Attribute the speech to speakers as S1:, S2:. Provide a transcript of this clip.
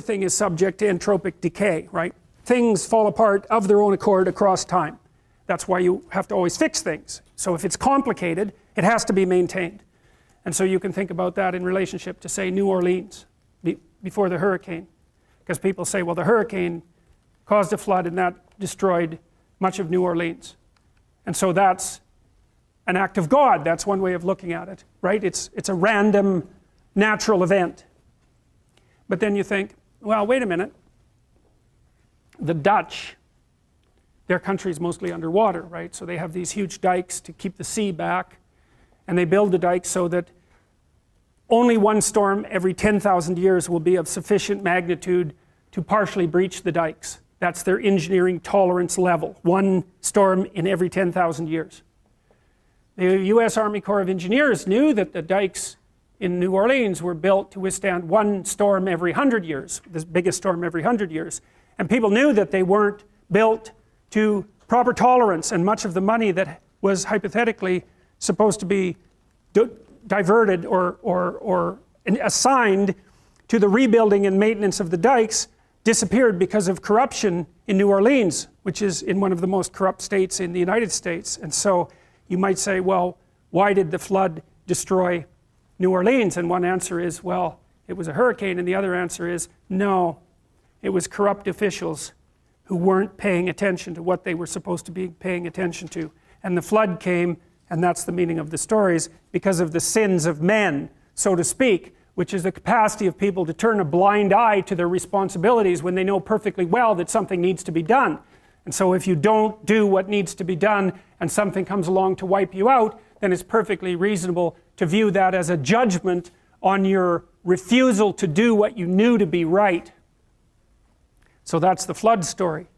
S1: everything is subject to entropic decay, right? Things fall apart of their own accord across time. That's why you have to always fix things. So if it's complicated, it has to be maintained. And so you can think about that in relationship to, say, New Orleans before the hurricane. Because people say, well, the hurricane caused a flood and that destroyed much of New Orleans. And so that's an act of God. That's one way of looking at it, right? It's a random natural event. But then you think, well, wait a minute. The Dutch, their country is mostly underwater, right? So they have these huge dikes to keep the sea back. And they build the dikes so that only one storm every 10,000 years will be of sufficient magnitude to partially breach the dikes. That's their engineering tolerance level. One storm in every 10,000 years. The US Army Corps of Engineers knew that the dikes in New Orleans were built to withstand one storm every 100 years, the biggest storm every 100 years. And people knew that they weren't built to proper tolerance, and much of the money that was hypothetically supposed to be diverted or assigned to the rebuilding and maintenance of the dikes disappeared because of corruption in New Orleans, which is in one of the most corrupt states in the United States. And so you might say, well, why did the flood destroy New Orleans? And one answer is, well, it was a hurricane, and the other answer is, no, it was corrupt officials who weren't paying attention to what they were supposed to be paying attention to. And the flood came, and that's the meaning of the stories, because of the sins of men, so to speak, which is the capacity of people to turn a blind eye to their responsibilities when they know perfectly well that something needs to be done. And so if you don't do what needs to be done and something comes along to wipe you out, then it's perfectly reasonable to view that as a judgment on your refusal to do what you knew to be right. So that's the flood story.